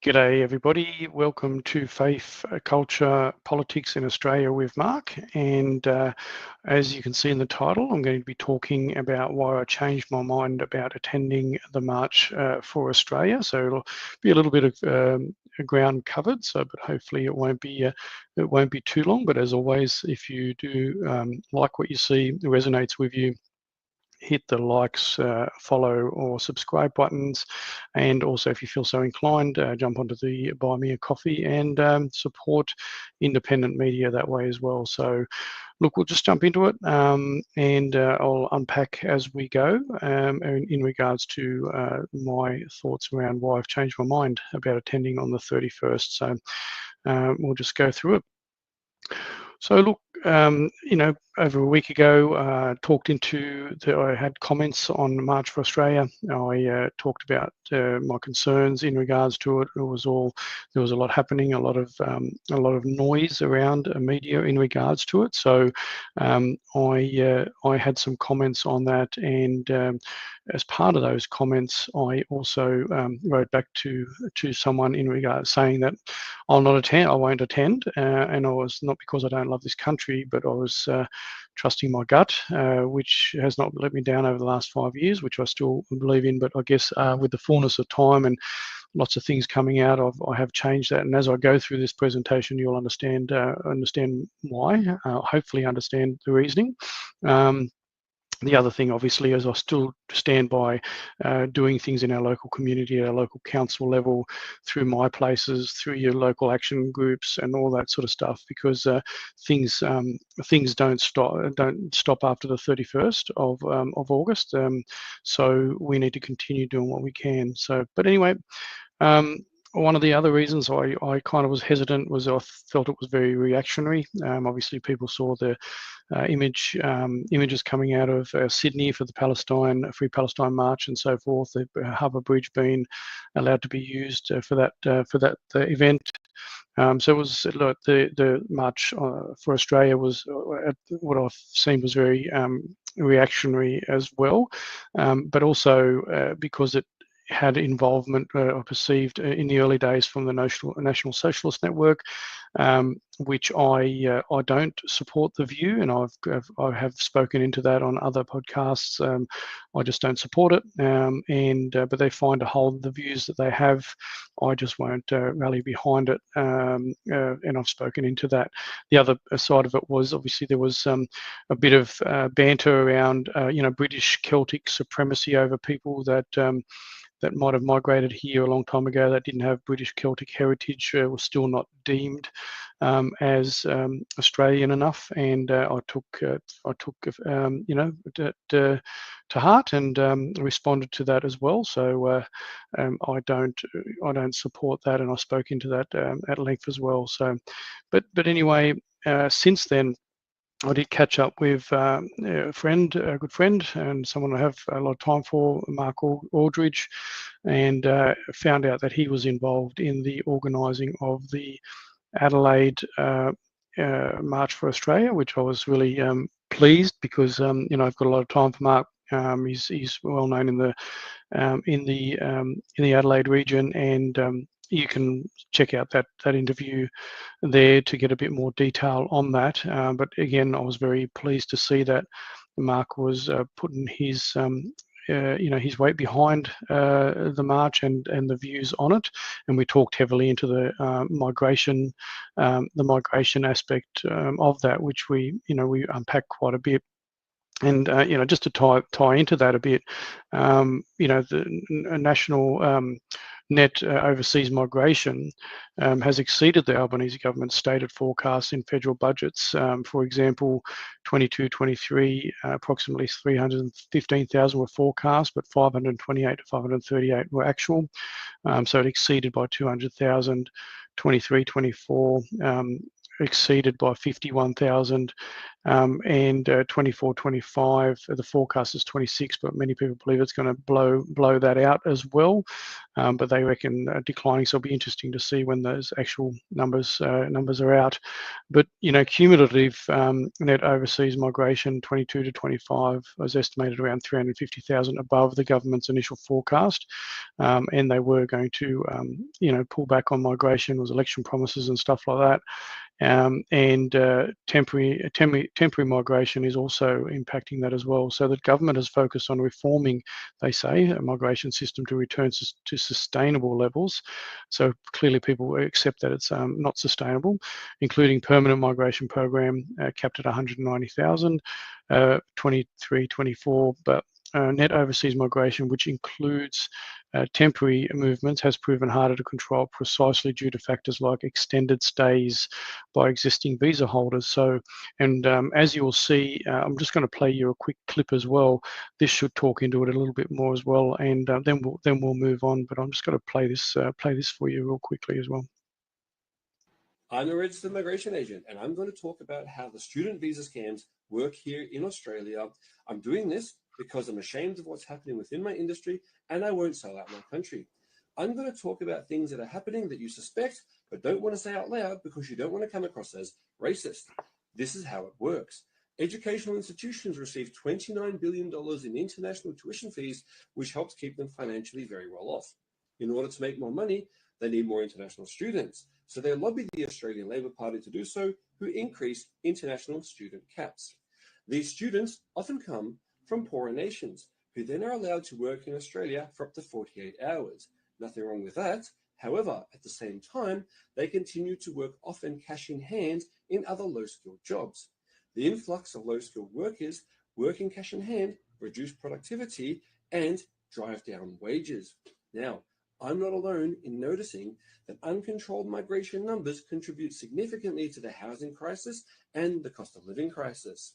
G'day everybody, welcome to Faith, Culture, Politics in Australia with Mark, and as you can see in the title, I'm going to be talking about why I changed my mind about attending the March for Australia. So it'll be a little bit of ground covered, but hopefully it won't be too long. But as always, if you do like what you see, resonates with you, hit the likes, follow or subscribe buttons, and also if you feel so inclined, jump onto the Buy Me a Coffee and support independent media that way as well. So look, we'll just jump into it, and I'll unpack as we go in regards to my thoughts around why I've changed my mind about attending on the 31st. So we'll just go through it. So look, over a week ago, I had comments on March for Australia. I talked about my concerns in regards to it. There was a lot happening, a lot of noise around media in regards to it. So I had some comments on that, and as part of those comments, I also wrote back to someone in regards saying that I won't attend, and I was not because I don't love this country, but I was trusting my gut, which has not let me down over the last 5 years, which I still believe in. But I guess with the fullness of time and lots of things coming out, I have changed that. And as I go through this presentation, you'll understand why. Hopefully, understand the reasoning. The other thing, obviously, is I still stand by doing things in our local community, at our local council level, through my places, through your local action groups, and all that sort of stuff. Because things don't stop after the 31st of August. So we need to continue doing what we can. So, but anyway. One of the other reasons I kind of was hesitant was I felt it was very reactionary. Obviously, people saw the images coming out of Sydney for the Free Palestine March and so forth. The Harbour Bridge being allowed to be used for that event. So it was the March for Australia was what I've seen was very reactionary as well, but also because it had involvement, I perceived in the early days, from the National Socialist Network, which I don't support the view, and I have spoken into that on other podcasts. I just don't support it, but they find a hold of the views that they have. I just won't rally behind it, and I've spoken into that. The other side of it was, obviously, there was a bit of banter around British Celtic supremacy over people that might have migrated here a long time ago that didn't have British Celtic heritage, was still not deemed as Australian enough, and I took to heart and responded to that as well. So I don't support that, and I spoke into that at length as well. So, but anyway, since then, I did catch up with a good friend, and someone I have a lot of time for, Mark Aldridge, and found out that he was involved in the organising of the Adelaide March for Australia, which I was really pleased, because I've got a lot of time for Mark. He's well known in the Adelaide region, and you can check out that interview there to get a bit more detail on that. But again, I was very pleased to see that Mark was putting his his weight behind the march and the views on it, and we talked heavily into the migration aspect of that, which we unpacked quite a bit. And just to tie into that a bit, the national net overseas migration has exceeded the Albanese government's stated forecasts in federal budgets. For example, 22-23, approximately 315,000 were forecast, but 528 to 538 were actual. So it exceeded by 200,000. 23-24. exceeded by 51,000, and 24-25, the forecast is 26, but many people believe it's going to blow that out as well. But they reckon declining, so it'll be interesting to see when those actual numbers are out. But cumulative net overseas migration 22 to 25 was estimated around 350,000 above the government's initial forecast, and they were going to pull back on migration, was election promises and stuff like that. And temporary migration is also impacting that as well. So the government has focused on reforming, they say, a migration system to return to sustainable levels. So clearly people accept that it's not sustainable, including permanent migration program capped at 190,000, 23-24, but net overseas migration, which includes temporary movements, has proven harder to control precisely due to factors like extended stays by existing visa holders. So, and as you will see, I'm just going to play you a quick clip as well. This should talk into it a little bit more as well, and then we'll move on. But I'm just going to play this for you real quickly as well. I'm a registered migration agent, and I'm going to talk about how the student visa scams work here in Australia. I'm doing this because I'm ashamed of what's happening within my industry, and I won't sell out my country. I'm going to talk about things that are happening that you suspect, but don't want to say out loud because you don't want to come across as racist. This is how it works. Educational institutions receive $29 billion in international tuition fees, which helps keep them financially very well off. In order to make more money, they need more international students. So they lobbied the Australian Labor Party to do so, who increased international student caps. These students often come from poorer nations, who then are allowed to work in Australia for up to 48 hours. Nothing wrong with that. However, at the same time, they continue to work often cash in hand in other low-skilled jobs. The influx of low-skilled workers working cash in hand reduce productivity and drive down wages. Now, I'm not alone in noticing that uncontrolled migration numbers contribute significantly to the housing crisis and the cost of living crisis.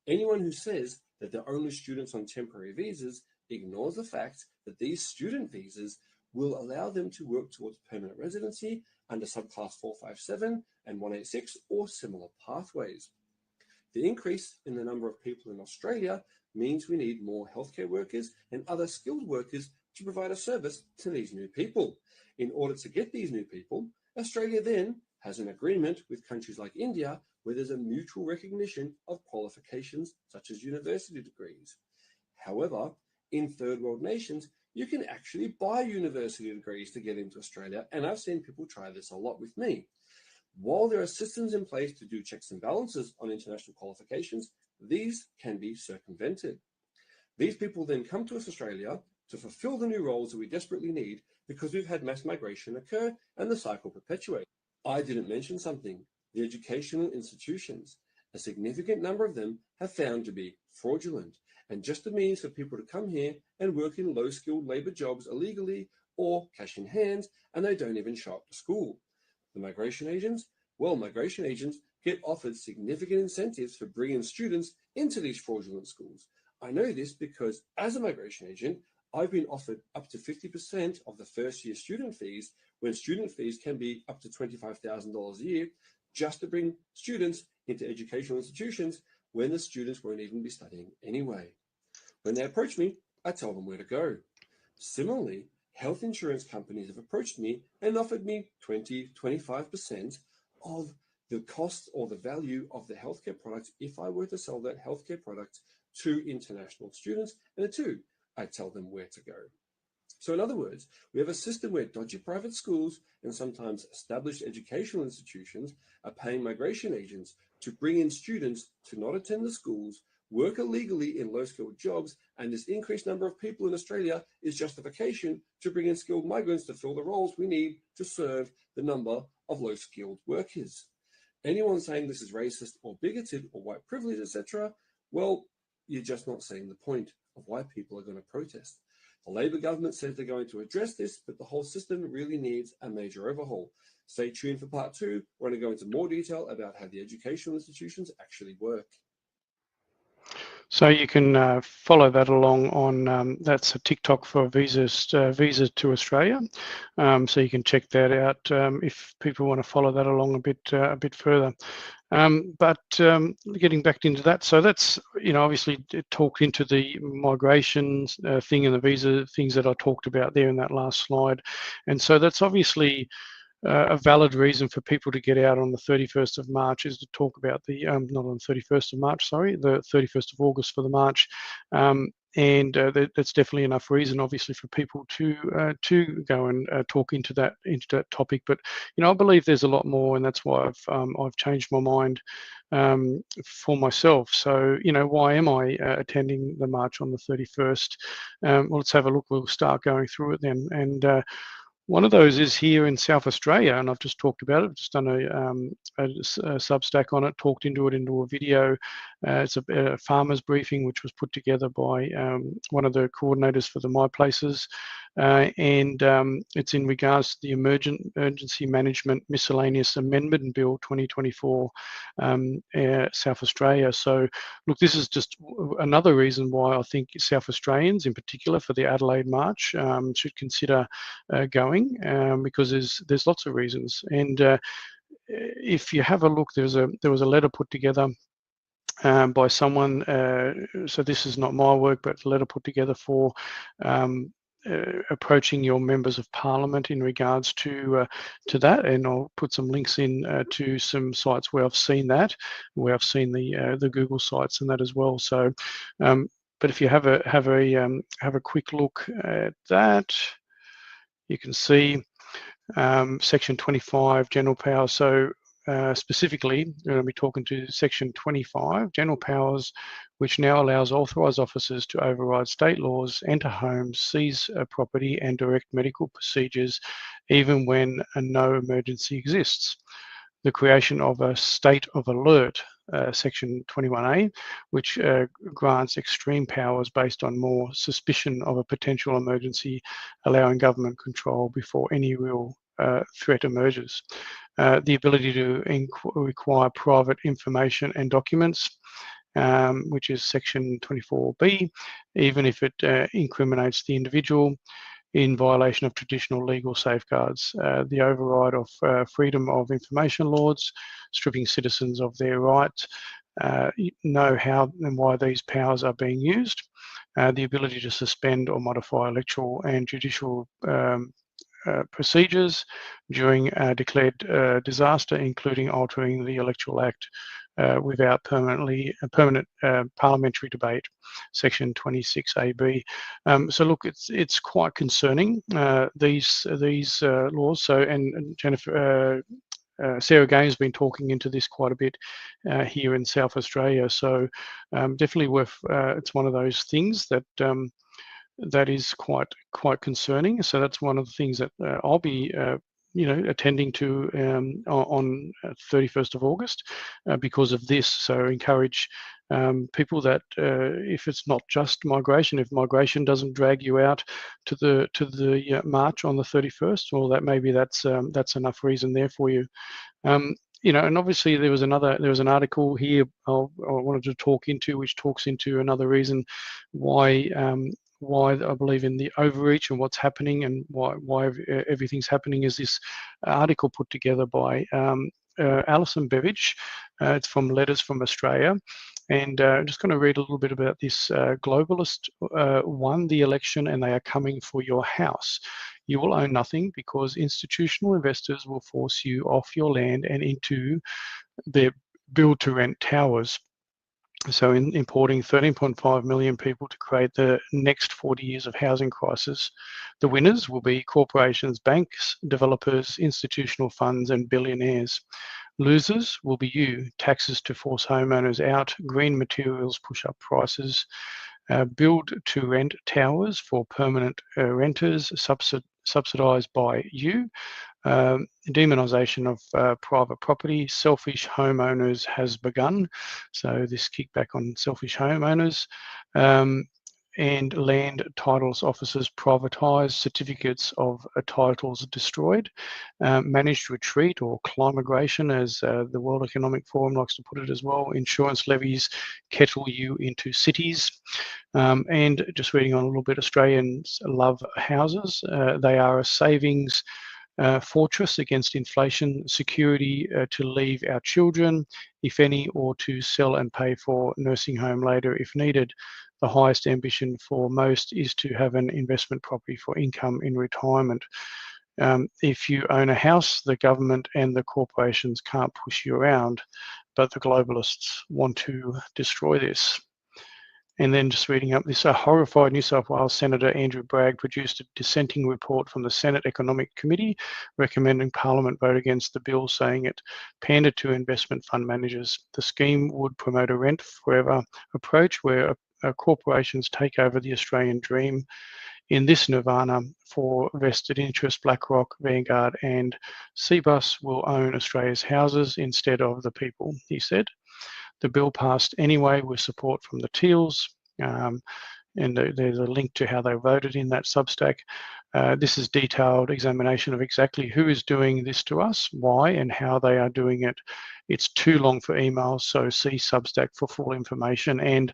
Anyone who says that they're only students on temporary visas ignores the fact that these student visas will allow them to work towards permanent residency under subclass 457 and 186 or similar pathways. The increase in the number of people in Australia means we need more healthcare workers and other skilled workers to provide a service to these new people. In order to get these new people, Australia then has an agreement with countries like India where there's a mutual recognition of qualifications such as university degrees. However, in third world nations, you can actually buy university degrees to get into Australia, and I've seen people try this a lot with me. While there are systems in place to do checks and balances on international qualifications, these can be circumvented. These people then come to us, Australia, to fulfill the new roles that we desperately need because we've had mass migration occur and the cycle perpetuates. I didn't mention something. The educational institutions, a significant number of them have found to be fraudulent and just a means for people to come here and work in low-skilled labor jobs illegally or cash in hand, and they don't even show up to school. The migration agents? Well, migration agents get offered significant incentives for bringing students into these fraudulent schools. I know this because as a migration agent, I've been offered up to 50% of the first year student fees when student fees can be up to $25,000 a year just to bring students into educational institutions when the students won't even be studying anyway. When they approach me, I tell them where to go. Similarly, health insurance companies have approached me and offered me 20-25% of the cost or the value of the healthcare product if I were to sell that healthcare product to international students. And two, I tell them where to go. So in other words, we have a system where dodgy private schools and sometimes established educational institutions are paying migration agents to bring in students to not attend the schools, work illegally in low-skilled jobs, and this increased number of people in Australia is justification to bring in skilled migrants to fill the roles we need to serve the number of low-skilled workers. Anyone saying this is racist or bigoted or white privilege, etc., well, you're just not seeing the point of why people are going to protest. The Labor government says they're going to address this, but the whole system really needs a major overhaul. Stay tuned for part 2. We're going to go into more detail about how the educational institutions actually work. So you can follow that along on, that's a TikTok for Visa to Australia. So you can check that out if people want to follow that along a bit further. But getting back into that, so that's, obviously it talked into the migrations thing and the visa things that I talked about there in that last slide. And so that's obviously a valid reason for people to get out on the 31st of March is to talk about the, not on the 31st of March, sorry, the 31st of August for the March. And that's definitely enough reason, obviously, for people to go and talk into that topic. But I believe there's a lot more, and that's why I've changed my mind for myself. So why am I attending the march on the 31st? Well, let's have a look. We'll start going through it then. And one of those is here in South Australia, and I've just talked about it. I've just done a Substack on it, talked into a video. It's a farmers briefing, which was put together by one of the coordinators for the My Places, and it's in regards to the Emergency Management Miscellaneous Amendment Bill 2024, South Australia. So, look, this is just another reason why I think South Australians, in particular for the Adelaide March, should consider going, because there's lots of reasons. And if you have a look, there was a letter put together by someone. So this is not my work, but a letter put together for approaching your members of parliament in regards to that, and I'll put some links in to some sites where I've seen that, where I've seen the Google sites and that as well. So, but if you have a quick look at that, you can see Section 25, General Powers. So specifically, we're going to be talking to Section 25, General Powers, which now allows authorised officers to override state laws, enter homes, seize property and direct medical procedures, even when no emergency exists. The creation of a state of alert, Section 21A, which grants extreme powers based on more suspicion of a potential emergency, allowing government control before any real threat emerges. The ability to require private information and documents, which is Section 24B, even if it incriminates the individual in violation of traditional legal safeguards. The override of freedom of information laws, stripping citizens of their rights, know how and why these powers are being used, the ability to suspend or modify electoral and judicial procedures during a declared disaster, including altering the Electoral Act without permanent parliamentary debate, Section 26AB. So look, it's quite concerning, these laws. So, and Jennifer, Sarah Gaines has been talking into this quite a bit here in South Australia. So definitely worth. It's one of those things that that is quite concerning. So that's one of the things that I'll be attending to on 31st of August because of this. So encourage people that if it's not just migration, if migration doesn't drag you out to the march on the 31st, well, that maybe that's enough reason there for you. And obviously there was an article here I wanted to talk into, which talks into another reason why I believe in the overreach and what's happening, and why everything's happening, is this article put together by Alison Beveridge. It's from Letters from Australia. And I'm just going to read a little bit about this. Globalist won the election and they are coming for your house. You will own nothing because institutional investors will force you off your land and into their build-to-rent towers. So importing 13.5 million people to create the next 40 years of housing crisis. The winners will be corporations, banks, developers, institutional funds and billionaires. Losers will be you. Taxes to force homeowners out, green materials push up prices, build to rent towers for permanent renters subsidised by you. Demonisation of private property, selfish homeowners has begun. So this kickback on selfish homeowners. and land titles officers privatised, certificates of titles destroyed, managed retreat or climigration, as the World Economic Forum likes to put it as well, insurance levies kettle you into cities. And just reading on a little bit, Australians love houses. They are a savings fortress against inflation, security to leave our children, if any, or to sell and pay for nursing home later if needed. The highest ambition for most is to have an investment property for income in retirement. If you own a house, the government and the corporations can't push you around, but the globalists want to destroy this. And then just reading up this, a horrified New South Wales Senator Andrew Bragg produced a dissenting report from the Senate Economic Committee recommending Parliament vote against the bill, saying it pandered to investment fund managers. The scheme would promote a rent forever approach where corporations take over the Australian dream. In this nirvana for vested interest, BlackRock, Vanguard and Cbus will own Australia's houses instead of the people, he said. The bill passed anyway with support from the Teals, and there's a link to how they voted in that Substack. This is detailed examination of exactly who is doing this to us, why, and how they are doing it. It's too long for emails, so see Substack for full information. And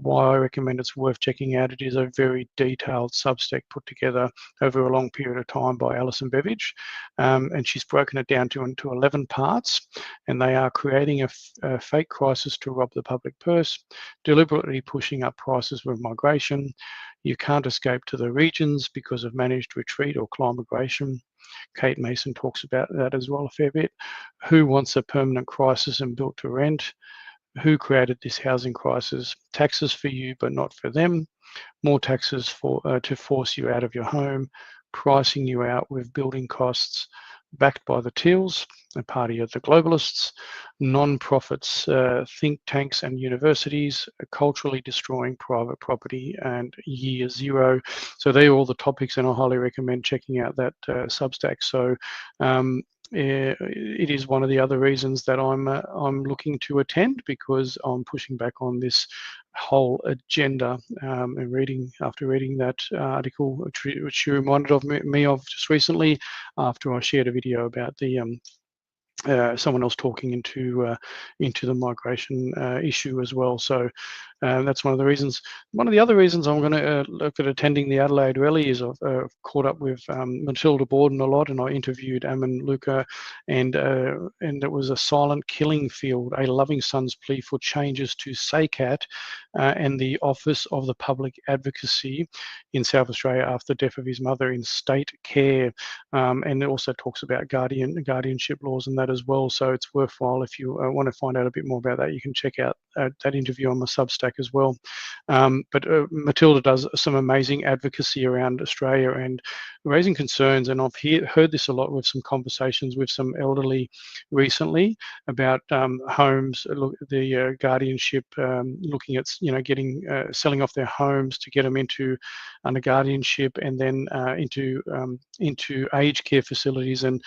why I recommend it's worth checking out, it is a very detailed Substack put together over a long period of time by Alison Beveridge. And she's broken it down into 11 parts, and they are creating a fake crisis to rob the public purse, deliberately pushing up prices with migration. You can't escape to the regions because of managed retreat or climigration. Kate Mason talks about that as well a fair bit. Who wants a permanent crisis and built to rent? Who created this housing crisis? Taxes for you, but not for them. More taxes to force you out of your home, pricing you out with building costs, backed by the Teals, a party of the globalists, non-profits, think tanks and universities, culturally destroying private property, and year zero. So they're all the topics, and I highly recommend checking out that Substack. So it is one of the other reasons that I'm looking to attend, because I'm pushing back on this whole agenda. And after reading that article, which you reminded of me of just recently, after I shared a video about the someone else talking into the migration issue as well. So that's one of the reasons. One of the other reasons I'm going to look at attending the Adelaide Rally is I've caught up with Matilda Borden a lot, and I interviewed Ammon Luca, and it was a silent killing field, a loving son's plea for changes to SACAT and the Office of the Public Advocacy in South Australia after the death of his mother in state care. And it also talks about guardianship laws and that as well. So it's worthwhile, if you want to find out a bit more about that, you can check out that interview on my Substack as well. But Matilda does some amazing advocacy around Australia and raising concerns, and I've heard this a lot with some conversations with some elderly recently about homes, the guardianship, looking at getting selling off their homes to get them into under guardianship, and then into aged care facilities. And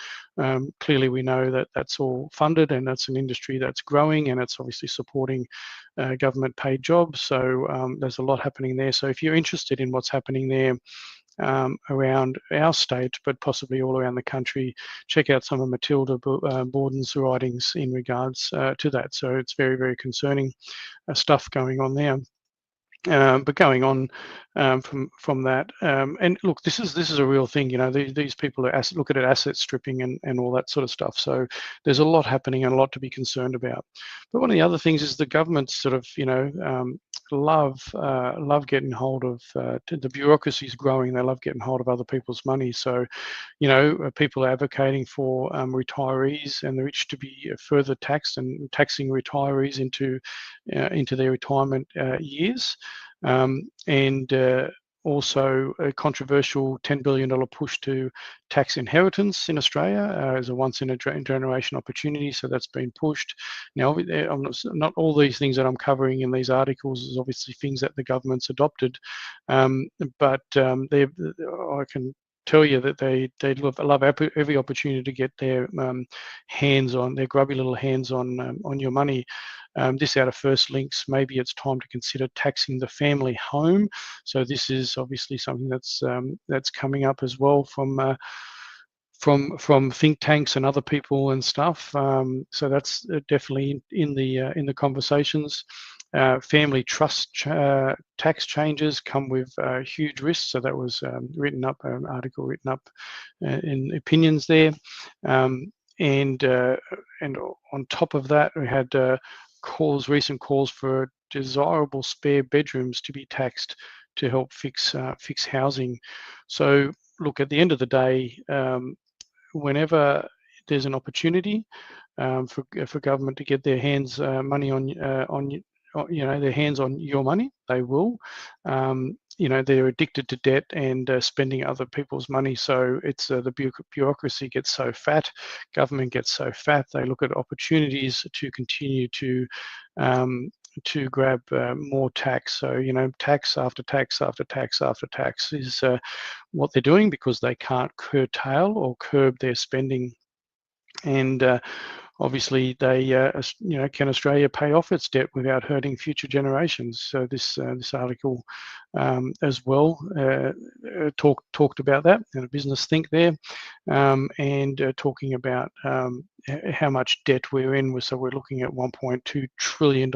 clearly we know that that's all funded, and that's an industry that's growing, and it's obviously supporting government paid jobs. So there's a lot happening there. So if you're interested in what's happening there around our state, but possibly all around the country, check out some of Matilda Borden's writings in regards to that. So it's very, very concerning stuff going on there. But going on from that, and look, this is a real thing. These people are look at it, asset stripping and all that sort of stuff. So there's a lot happening and a lot to be concerned about. But one of the other things is the government sort of love getting hold of the bureaucracy is growing. They love getting hold of other people's money. So people are advocating for retirees and the rich to be further taxed, and taxing retirees into their retirement years. And also a controversial $10 billion push to tax inheritance in Australia as a once-in-a-generation opportunity. So that's been pushed. Now, not all these things that I'm covering in these articles is obviously things that the government's adopted, but I can tell you that they love every opportunity to get their hands on, their grubby little hands on your money. This out of First Links, maybe it's time to consider taxing the family home. So this is obviously something that's coming up as well from think tanks and other people and stuff. So that's definitely in the conversations. Family trust tax changes come with huge risks. So that was written up, an article written up in opinions there. And on top of that, we had recent calls for desirable spare bedrooms to be taxed to help fix housing. So look, at the end of the day, whenever there's an opportunity for government to get their hands money on their hands on your money, they will. They're addicted to debt and spending other people's money. So it's the bureaucracy gets so fat, government gets so fat. They look at opportunities to continue to grab more tax. So tax after tax after tax after tax is what they're doing, because they can't curtail or curb their spending. And obviously, they, can Australia pay off its debt without hurting future generations? So this article as well talked about that in a business think there, and talking about how much debt we're in. So we're looking at $1.2 trillion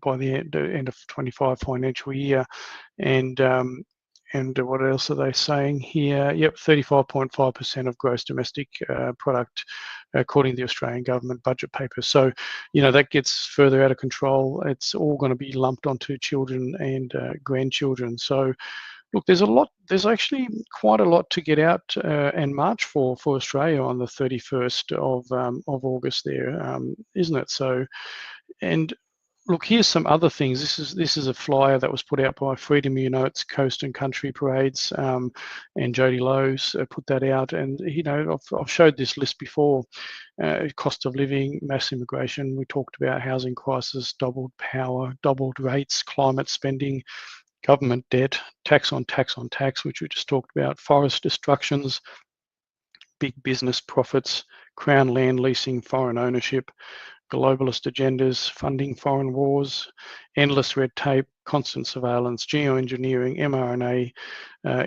by the end of 25 financial year, and what else are they saying here? Yep, 35.5% of gross domestic product, according to the Australian government budget paper. So, that gets further out of control. It's all going to be lumped onto children and grandchildren. So, look, there's actually quite a lot to get out and march for Australia on the 31st of August there, isn't it? So, and look, here's some other things. This is a flyer that was put out by Freedom Unites Coast and Country Parades, and Jody Lowe's put that out. And I've showed this list before: cost of living, mass immigration. We talked about housing crisis, doubled power, doubled rates, climate spending, government debt, tax on tax on tax, which we just talked about, forest destructions, big business profits, Crown land leasing, foreign ownership, globalist agendas, funding foreign wars, endless red tape, constant surveillance, geoengineering, mRNA,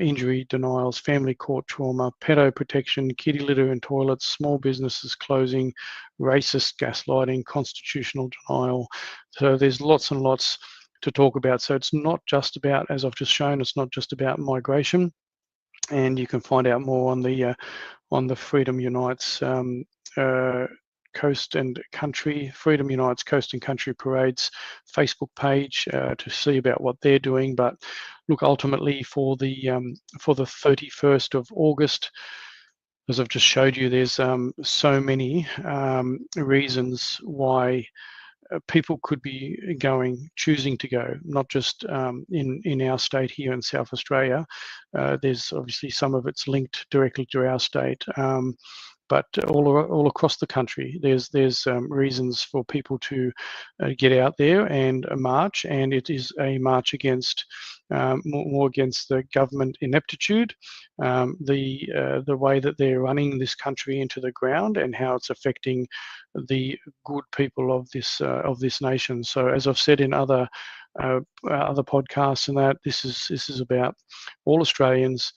injury denials, family court trauma, pedo protection, kiddie litter in toilets, small businesses closing, racist gaslighting, constitutional denial. So there's lots and lots to talk about. So it's not just about, as I've just shown, it's not just about migration. And you can find out more on the Freedom Unites Coast and Country, Freedom Unites Coast and Country Parades Facebook page to see about what they're doing. But look, ultimately for the 31st of August, as I've just showed you, there's so many reasons why people could be choosing to go, not just in our state here in South Australia. There's obviously some of it's linked directly to our state, but all across the country, there's reasons for people to get out there and march, and it is a march against more against the government ineptitude, the way that they're running this country into the ground, and how it's affecting the good people of this nation. So, as I've said in other podcasts, and that this is about all Australians.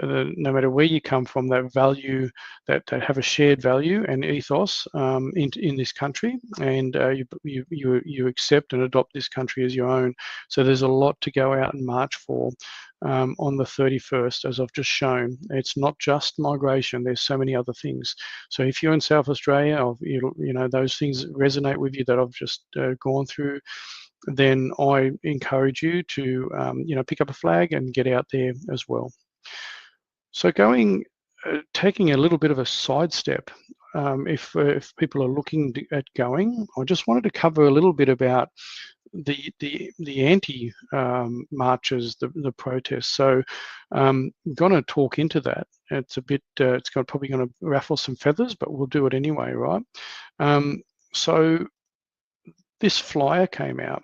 No matter where you come from, that value, that have a shared value and ethos in this country, and you accept and adopt this country as your own. So there's a lot to go out and march for on the 31st, as I've just shown. It's not just migration. There's so many other things. So if you're in South Australia, or those things resonate with you that I've just gone through, then I encourage you to pick up a flag and get out there as well. So taking a little bit of a sidestep, if people are looking at going, I just wanted to cover a little bit about the anti marches, the protests. So I'm going to talk into that. It's a bit, probably going to ruffle some feathers, but we'll do it anyway, right? So this flyer came out.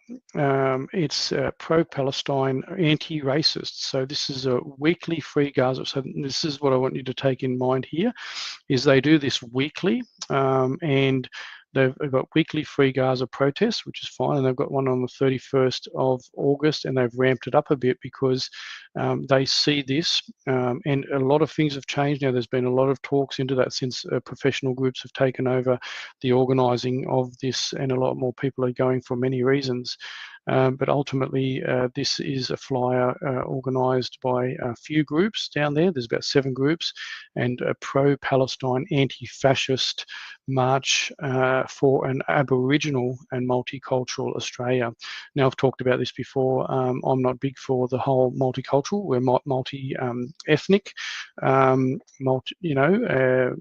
It's pro-Palestine, anti-racist. So this is a weekly Free Gaza. So this is what I want you to take in mind here, is they do this weekly, and They've got weekly Free Gaza protests, which is fine, and they've got one on the 31st of August, and they've ramped it up a bit because they see this, and a lot of things have changed now. There's been a lot of talks into that since professional groups have taken over the organising of this, and a lot more people are going for many reasons. But ultimately, this is a flyer organised by a few groups down there. There's about 7 groups, and a pro-Palestine, anti-fascist march for an Aboriginal and multicultural Australia. Now, I've talked about this before. I'm not big for the whole multicultural. We're multi-ethnic,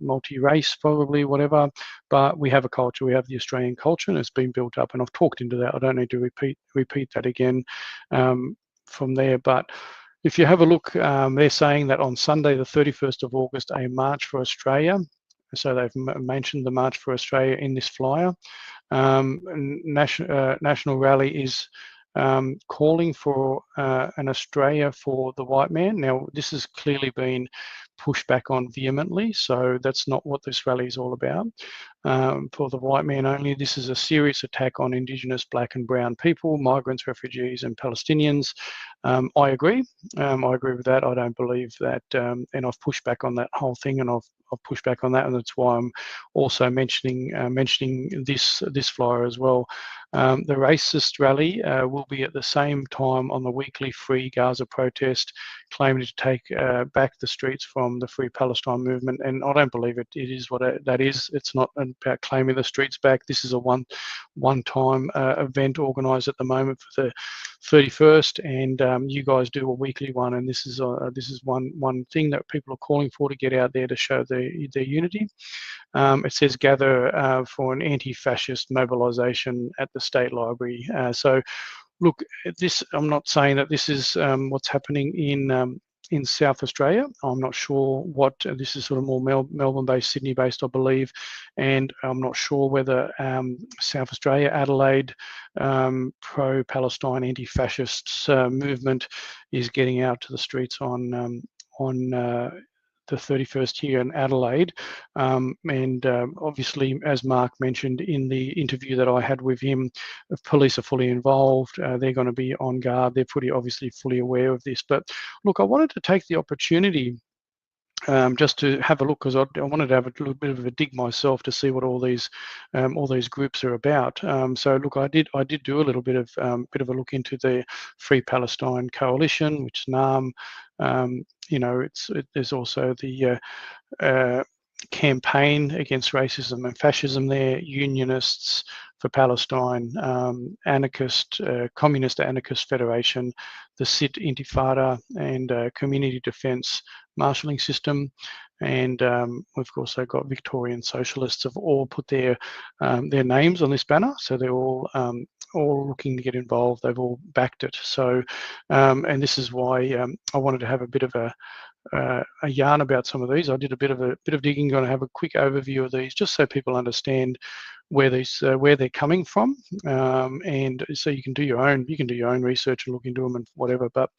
multi-race, probably, whatever. But we have a culture. We have the Australian culture, and it's been built up. And I've talked into that. I don't need to repeat that again from there. But if you have a look, they're saying that on Sunday, the 31st of August, a March for Australia. So they've mentioned the March for Australia in this flyer. National Rally is calling for an Australia for the white man. Now, this has clearly been pushed back on vehemently, so that's not what this rally is all about. For the white man only, this is a serious attack on Indigenous, Black and Brown people, migrants, refugees and Palestinians. I agree. I agree with that. I don't believe that, and I've pushed back on that whole thing, and I've pushed back on that, and that's why I'm also mentioning this flyer as well. The racist rally will be at the same time on the weekly Free Gaza protest, claiming to take back the streets from the Free Palestine movement. And I don't believe it is what that is. It's not about claiming the streets back. This is a one-time event organised at the moment for the 31st, and you guys do a weekly one, and this is one thing that people are calling for, to get out there to show their unity. It says gather for an anti-fascist mobilisation at the State Library. So look, I'm not saying that this is what's happening in South Australia. I'm not sure what, this is sort of more Melbourne-based, Sydney-based, I believe, and I'm not sure whether South Australia, Adelaide, pro-Palestine, anti-fascist movement is getting out to the streets on the 31st here in Adelaide. Obviously, as Mark mentioned in the interview that I had with him, if police are fully involved. They're going to be on guard. They're obviously fully aware of this. But look, I wanted to take the opportunity just to have a look, because I wanted to have a little bit of a dig myself to see what all these groups are about. So look, I did do a little bit of a look into the Free Palestine Coalition, which is NAM. There's also the campaign against racism and fascism there, Unionists for Palestine, Communist Anarchist Federation, the SIT Intifada, and Community Defence Marshalling System. And we've also got Victorian Socialists have all put their names on this banner, so they're all looking to get involved. They've all backed it. So, and this is why I wanted to have a bit of a yarn about some of these. I did a bit of digging, going to have a quick overview of these, just so people understand where they're coming from, and so you can do your own research and look into them and whatever. But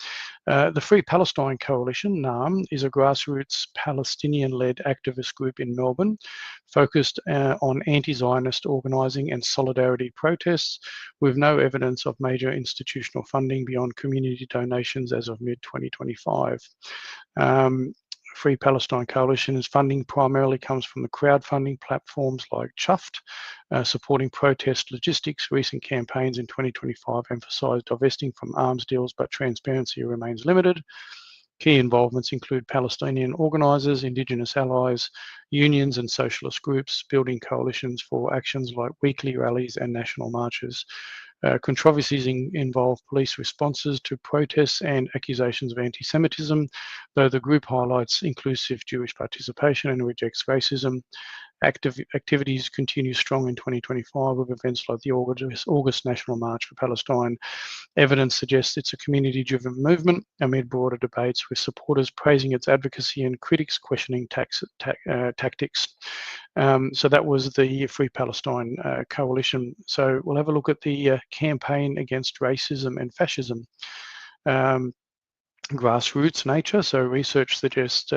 the Free Palestine Coalition, NAM, is a grassroots Palestinian-led activist group in Melbourne, focused on anti-Zionist organising and solidarity protests, with no evidence of major institutional funding beyond community donations as of mid-2025. Free Palestine Coalition's funding primarily comes from the crowdfunding platforms like Chuffed, supporting protest logistics. Recent campaigns in 2025 emphasised divesting from arms deals, but transparency remains limited. Key involvements include Palestinian organisers, Indigenous allies, unions and socialist groups, building coalitions for actions like weekly rallies and national marches. Controversies involve police responses to protests and accusations of anti-Semitism, though the group highlights inclusive Jewish participation and rejects racism. Activities continue strong in 2025 with events like the August National March for Palestine. Evidence suggests it's a community-driven movement amid broader debates, with supporters praising its advocacy and critics questioning tactics. So that was the Free Palestine Coalition. So we'll have a look at the campaign against racism and fascism. Grassroots nature. So research suggests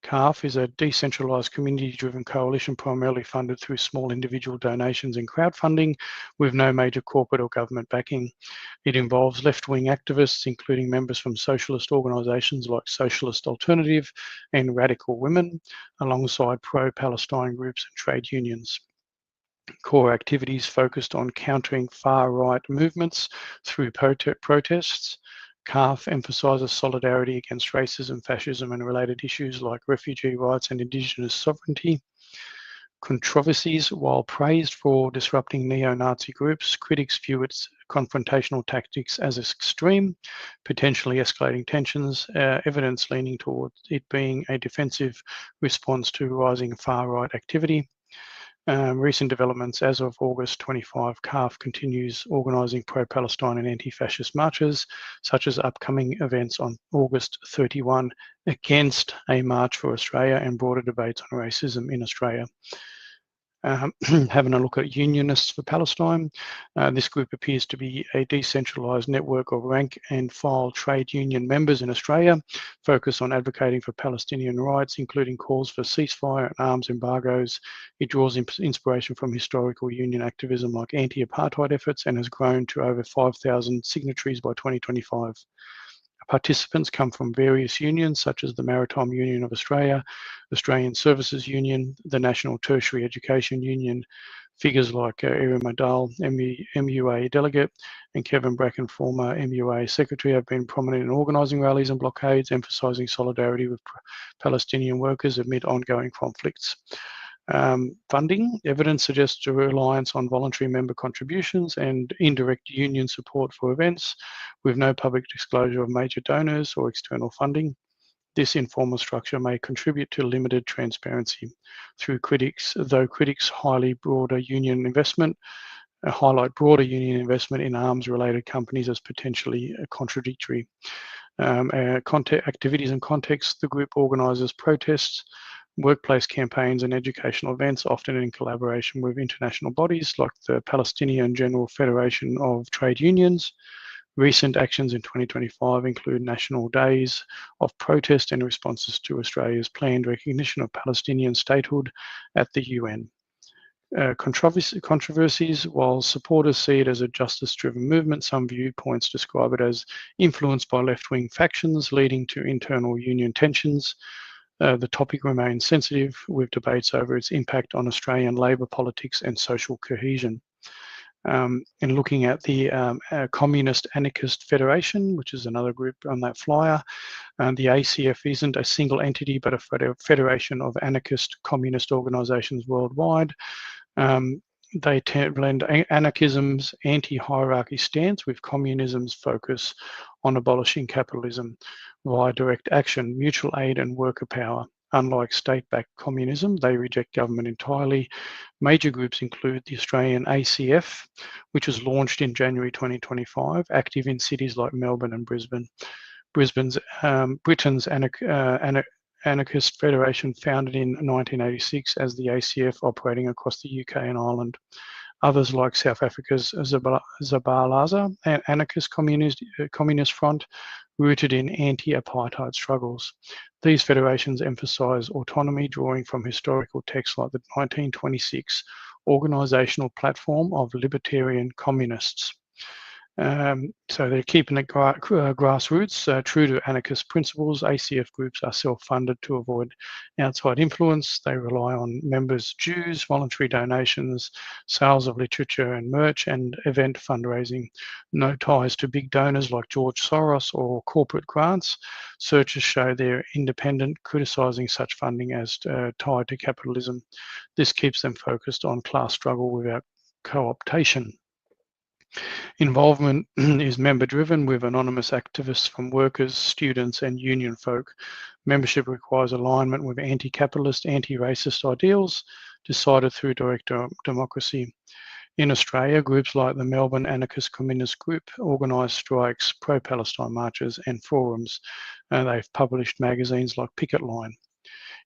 CALF is a decentralised community-driven coalition primarily funded through small individual donations and crowdfunding with no major corporate or government backing. It involves left-wing activists, including members from socialist organisations like Socialist Alternative and Radical Women, alongside pro-Palestine groups and trade unions. Core activities focused on countering far-right movements through protests. CALF emphasises solidarity against racism, fascism and related issues like refugee rights and Indigenous sovereignty. Controversies. While praised for disrupting neo-Nazi groups, critics view its confrontational tactics as extreme, potentially escalating tensions, evidence leaning towards it being a defensive response to rising far-right activity. Recent developments. As of August 25, CALF continues organising pro-Palestine and anti-fascist marches, such as upcoming events on August 31 against a March for Australia and broader debates on racism in Australia. Having a look at Unionists for Palestine. This group appears to be a decentralised network of rank and file trade union members in Australia, focused on advocating for Palestinian rights, including calls for ceasefire and arms embargoes. It draws inspiration from historical union activism like anti-apartheid efforts and has grown to over 5,000 signatories by 2025. Participants come from various unions such as the Maritime Union of Australia, Australian Services Union, the National Tertiary Education Union. Figures like Erin Madal, MUA delegate, and Kevin Bracken, former MUA secretary, have been prominent in organising rallies and blockades, emphasising solidarity with Palestinian workers amid ongoing conflicts. Funding. Evidence suggests a reliance on voluntary member contributions and indirect union support for events, with no public disclosure of major donors or external funding. This informal structure may contribute to limited transparency. Though critics highlight broader union investment in arms-related companies as potentially contradictory. Activities and context. The group organises protests, workplace campaigns and educational events, often in collaboration with international bodies like the Palestinian General Federation of Trade Unions. Recent actions in 2025 include national days of protest and responses to Australia's planned recognition of Palestinian statehood at the UN. Controversies. While supporters see it as a justice-driven movement, some viewpoints describe it as influenced by left-wing factions, leading to internal union tensions. The topic remains sensitive, with debates over its impact on Australian labour politics and social cohesion. And looking at the Communist Anarchist Federation, which is another group on that flyer, the ACF isn't a single entity, but a federation of anarchist communist organisations worldwide. They blend anarchism's anti-hierarchy stance with communism's focus on abolishing capitalism via direct action, mutual aid and worker power. Unlike state-backed communism, they reject government entirely. Major groups include the Australian ACF, which was launched in January 2025, active in cities like Melbourne and Brisbane. Britain's Anarchist Federation, founded in 1986 as the ACF, operating across the UK and Ireland. Others like South Africa's Zabalaza, an anarchist communist front rooted in anti-apartheid struggles. These federations emphasise autonomy, drawing from historical texts like the 1926 Organisational Platform of Libertarian Communists. So they're keeping it grassroots, true to anarchist principles. ACF groups are self-funded to avoid outside influence. They rely on members' dues, voluntary donations, sales of literature and merch, and event fundraising. No ties to big donors like George Soros or corporate grants. Searches show they're independent, criticising such funding as tied to capitalism. This keeps them focused on class struggle without co-optation. Involvement is member-driven, with anonymous activists from workers, students and union folk. Membership requires alignment with anti-capitalist, anti-racist ideals, decided through direct democracy. In Australia, groups like the Melbourne Anarchist Communist Group organise strikes, pro-Palestine marches and forums. They've published magazines like Picket Line.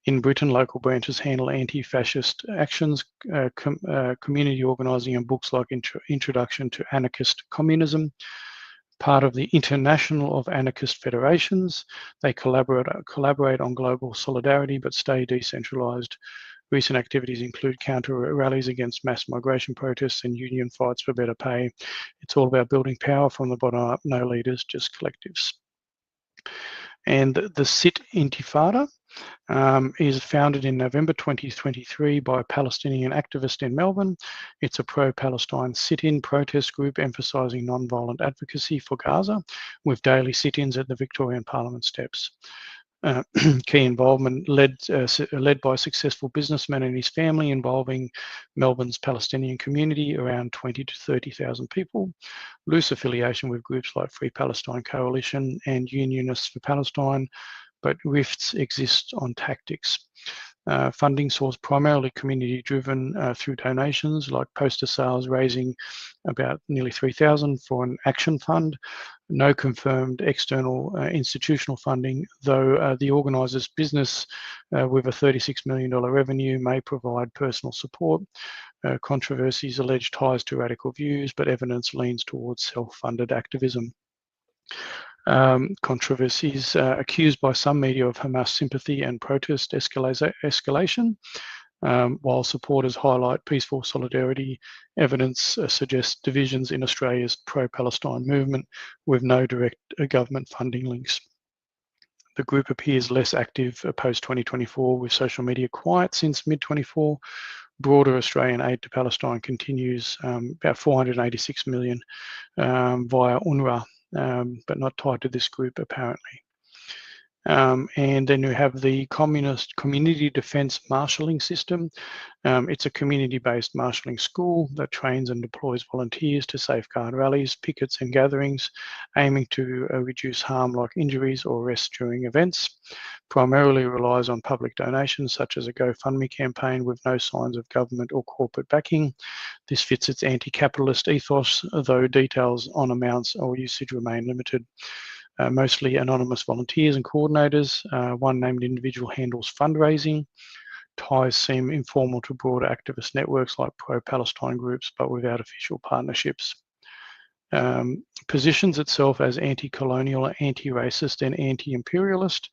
In Britain, local branches handle anti-fascist actions, community organising, and books like Introduction to Anarchist Communism. part of the International of Anarchist Federations. They collaborate on global solidarity but stay decentralized. Recent activities include counter rallies against mass migration protests and union fights for better pay. It's all about building power from the bottom up, no leaders, just collectives. And the Sit Intifada is founded in November 2023 by a Palestinian activist in Melbourne. It's a pro-Palestine sit-in protest group emphasising non-violent advocacy for Gaza, with daily sit-ins at the Victorian Parliament steps. Key involvement led by a successful businessman and his family, involving Melbourne's Palestinian community, around 20 to 30,000 people. Loose affiliation with groups like Free Palestine Coalition and Unionists for Palestine, but rifts exist on tactics. Funding source primarily community driven through donations like poster sales, raising about nearly 3,000 for an action fund. No confirmed external institutional funding, though the organiser's business with a $36 million revenue may provide personal support. Controversies allege ties to radical views, but evidence leans towards self-funded activism. Controversies accused by some media of Hamas sympathy and protest escalation, while supporters highlight peaceful solidarity. Evidence suggests divisions in Australia's pro-Palestine movement with no direct government funding links. The group appears less active post-2024, with social media quiet since mid-24. Broader Australian aid to Palestine continues, about 486 million via UNRWA, but not tied to this group apparently. And then we have the Community Defence Marshalling System. It's a community-based marshalling school that trains and deploys volunteers to safeguard rallies, pickets and gatherings, aiming to reduce harm like injuries or arrests during events. Primarily relies on public donations such as a GoFundMe campaign with no signs of government or corporate backing. This fits its anti-capitalist ethos, though details on amounts or usage remain limited. Mostly anonymous volunteers and coordinators. One named individual handles fundraising. Ties seem informal to broader activist networks like pro-Palestine groups, but without official partnerships. Positions itself as anti-colonial, anti-racist and anti-imperialist,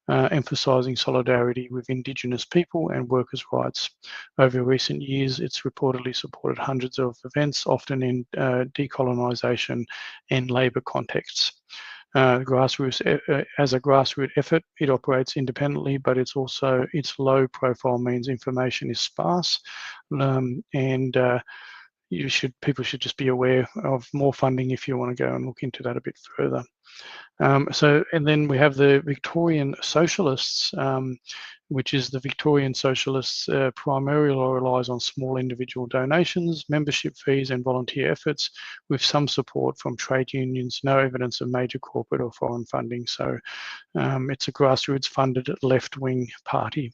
emphasising solidarity with Indigenous people and workers' rights. Over recent years, it's reportedly supported hundreds of events, often in decolonisation and labour contexts. As a grassroots effort, it operates independently, but its low profile means information is sparse, and people should just be aware of more funding if you want to go and look into that a bit further. And then we have the Victorian Socialists, which is the Victorian Socialists primarily relies on small individual donations, membership fees and volunteer efforts, with some support from trade unions, no evidence of major corporate or foreign funding. So it's a grassroots funded left-wing party.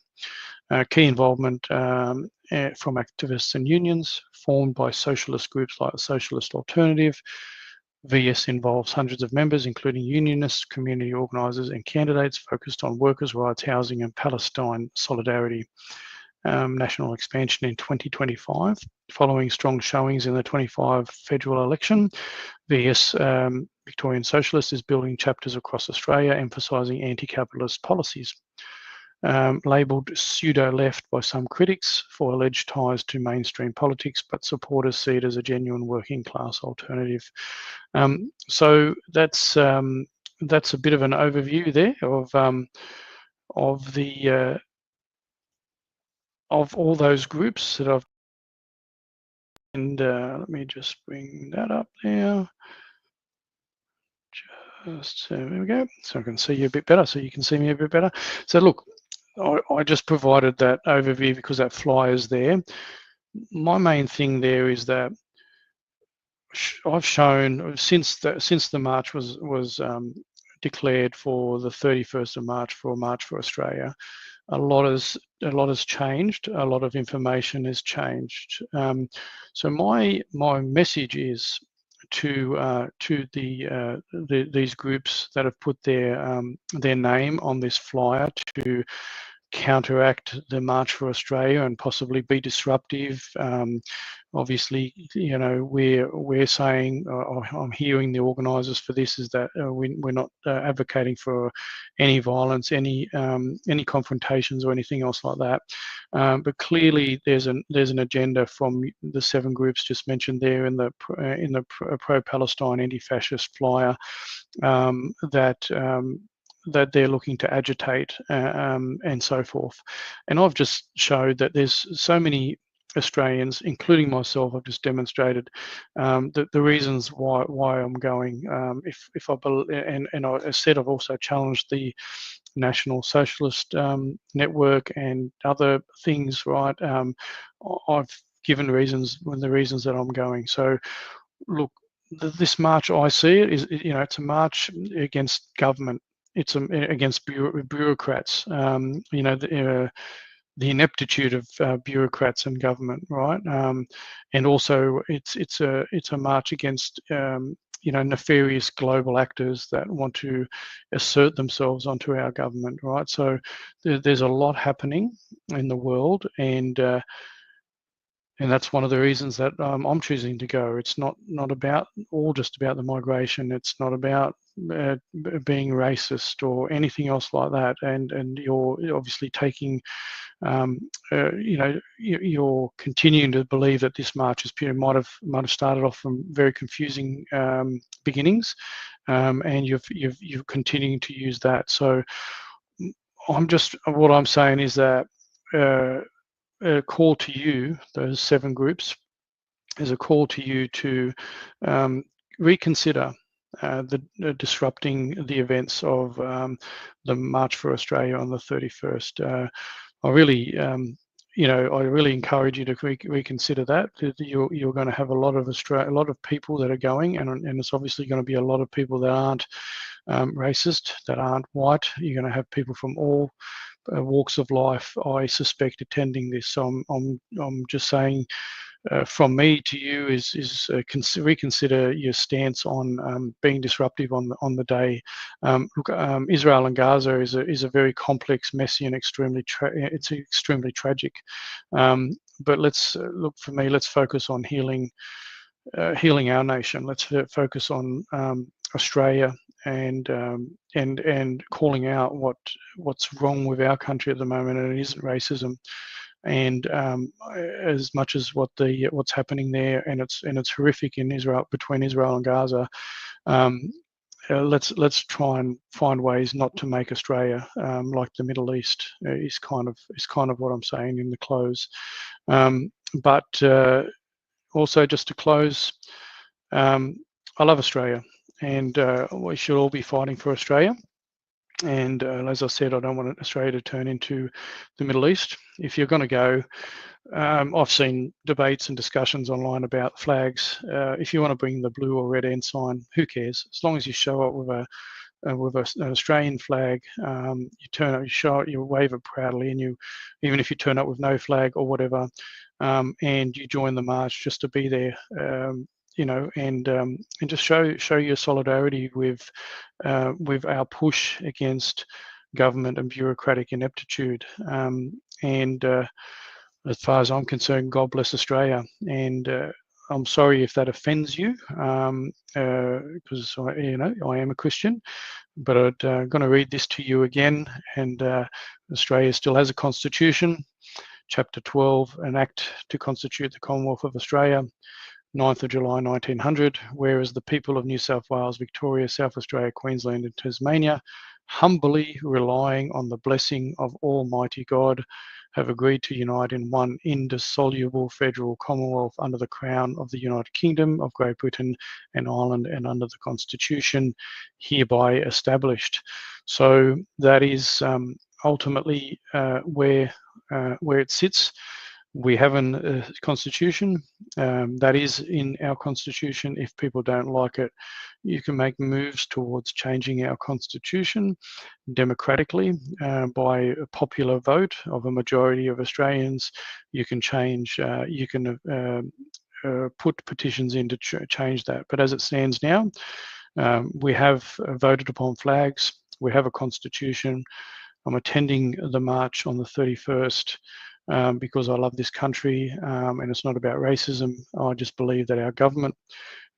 Key involvement from activists and unions, formed by socialist groups like the Socialist Alternative. VS involves hundreds of members, including unionists, community organisers and candidates focused on workers' rights, housing and Palestine solidarity. National expansion in 2025. Following strong showings in the 25 federal election, VS Victorian Socialist is building chapters across Australia, emphasising anti-capitalist policies. Labelled pseudo-left by some critics for alleged ties to mainstream politics, but supporters see it as a genuine working class alternative. So that's a bit of an overview there of all those groups that I've. And let me just bring that up there. Just there we go. So I can see you a bit better. So you can see me a bit better. So look. I just provided that overview because that flyer is there. My main thing there is that I've shown since the march was declared for the 31st of March for March for Australia, a lot has changed. A lot of information has changed. So my message is to these groups that have put their name on this flyer counteract the March for Australia and possibly be disruptive. Obviously, you know, we're saying, I'm hearing the organisers for this is that we're not advocating for any violence, any confrontations or anything else like that. But clearly, there's an agenda from the 7 groups just mentioned there in the pro-Palestine anti-fascist flyer that they're looking to agitate and so forth. And I've just showed that there's so many Australians, including myself, I've just demonstrated the reasons why I'm going. If I and I said I've also challenged the National Socialist Network and other things. Right, I've given reasons the reasons that I'm going. So look, this march, I see it is, you know, it's a march against government. It's against bureaucrats. You know, the ineptitude of bureaucrats and government, right? And also, it's a march against you know, nefarious global actors that want to assert themselves onto our government, right? So there's a lot happening in the world, and that's one of the reasons that I'm choosing to go. It's not about just about the migration. It's not about being racist or anything else like that. And you're obviously taking, you know, you're continuing to believe that this march is pure. Might have started off from very confusing beginnings, and you've continuing to use that. So what I'm saying is that. A call to you, those 7 groups, is a call to you to reconsider disrupting the events of the March for Australia on the 31st. I really, you know, I really encourage you to reconsider that. You're going to have a lot of people that are going, and it's obviously going to be a lot of people that aren't racist, that aren't white. You're going to have people from all walks of life, I suspect, attending this. So I'm just saying, from me to you is reconsider your stance on being disruptive on the day. Look, Israel and Gaza is a very complex, messy, and extremely tragic. But let's look, for me, let's focus on healing our nation. Let's focus on Australia and calling out what's wrong with our country at the moment, and it isn't racism. And as much as what's happening there, and it's horrific in Israel, between Israel and Gaza. Let's try and find ways not to make Australia like the Middle East. Is kind of what I'm saying in the close. But also, just to close, I love Australia, and we should all be fighting for Australia. And as I said, I don't want Australia to turn into the Middle East. If you're going to go, I've seen debates and discussions online about flags. If you want to bring the blue or red ensign, who cares? As long as you show up with an Australian flag, you turn up, you show it, you wave it proudly, and even if you turn up with no flag or whatever, and you join the march just to be there. You know, and just show your solidarity with our push against government and bureaucratic ineptitude. And as far as I'm concerned, God bless Australia. And I'm sorry if that offends you, because you know, I am a Christian. But I'm going to read this to you again. And Australia still has a constitution. Chapter 12, an act to constitute the Commonwealth of Australia. 9th of July 1900, whereas the people of New South Wales, Victoria, South Australia, Queensland and Tasmania, humbly relying on the blessing of Almighty God, have agreed to unite in one indissoluble federal commonwealth under the Crown of the United Kingdom of Great Britain and Ireland, and under the Constitution hereby established. So that is ultimately where it sits. We have a constitution that is in our constitution. If people don't like it, you can make moves towards changing our constitution democratically by a popular vote of a majority of Australians. You can change, you can put petitions in to change that. But as it stands now, we have voted upon flags, we have a constitution. I'm attending the march on the 31st because I love this country, and it's not about racism. I just believe that our government,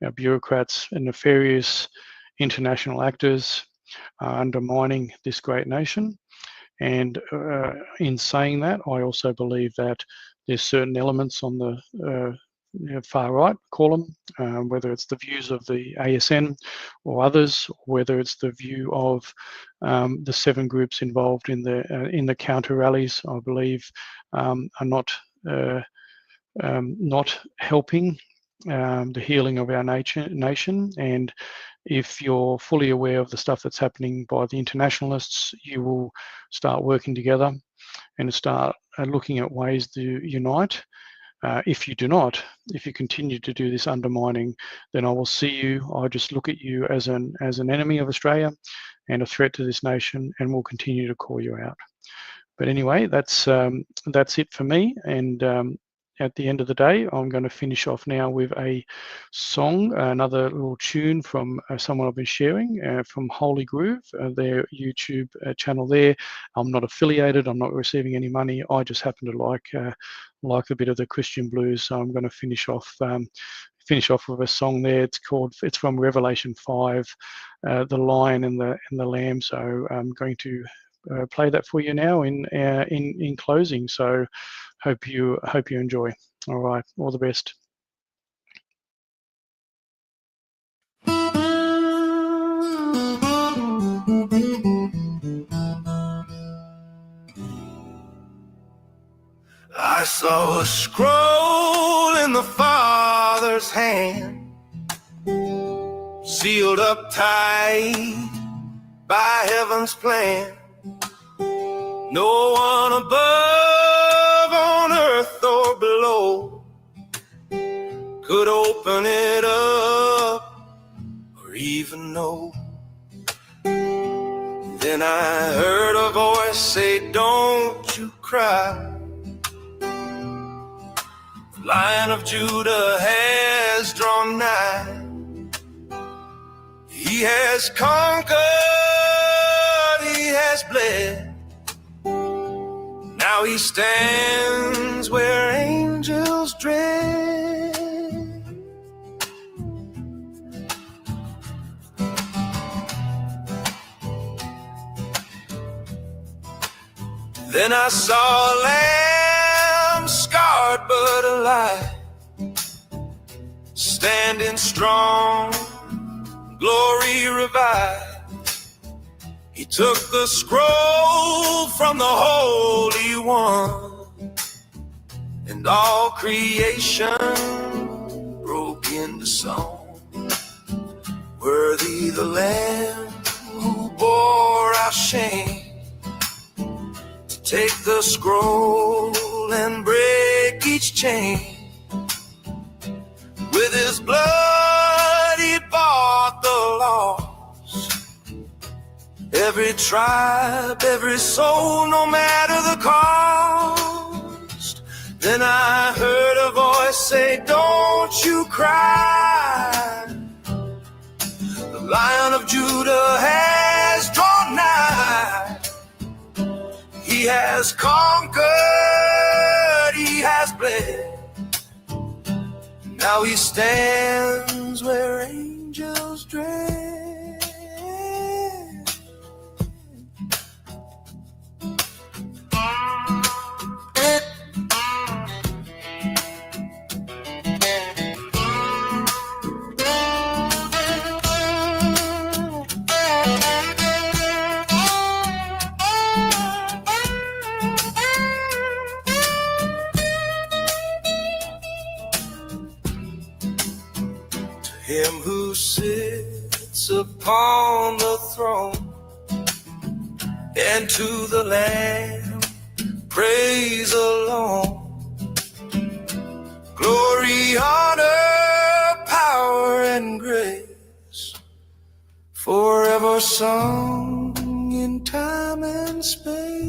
our bureaucrats and nefarious international actors are undermining this great nation. And in saying that, I also believe that there's certain elements on the far right, call them, whether it's the views of the ASN or others, whether it's the view of the 7 groups involved in the counter rallies, I believe are not helping the healing of our nation. And if you're fully aware of the stuff that's happening by the internationalists, you will start working together and start looking at ways to unite. If you do not, if you continue to do this undermining, then I will see you. I just look at you as an enemy of Australia and a threat to this nation, and will continue to call you out. But anyway, that's it for me. And at the end of the day, I'm going to finish off now with a song, another little tune from someone I've been sharing from Holy Groove, their YouTube channel there. I'm not affiliated. I'm not receiving any money. I just happen to like a bit of the Christian blues. So I'm going to finish off with a song there. It's from Revelation 5, the Lion and the Lamb. So I'm going to play that for you now in closing. So hope you enjoy. All right, all the best. I saw a scroll in the Father's hand, sealed up tight by heaven's plan. No one above, on earth or below, could open it up or even know. Then I heard a voice say, "Don't you cry. The Lion of Judah has drawn nigh. He has conquered, he has bled. Now he stands where angels dread." Then I saw a lamb, scarred but alive, standing strong, glory revived. He took the scroll from the Holy One, and all creation broke into song. Worthy the Lamb who bore our shame, to take the scroll and break each chain. With his blood he bought the lost. Every tribe, every soul, no matter the cost. Then I heard a voice say, "Don't you cry. The Lion of Judah has drawn nigh. He has conquered, he has bled. Now he stands where angels dread." Him who sits upon the throne, and to the Lamb praise alone. Glory, honor, power, and grace, forever sung in time and space.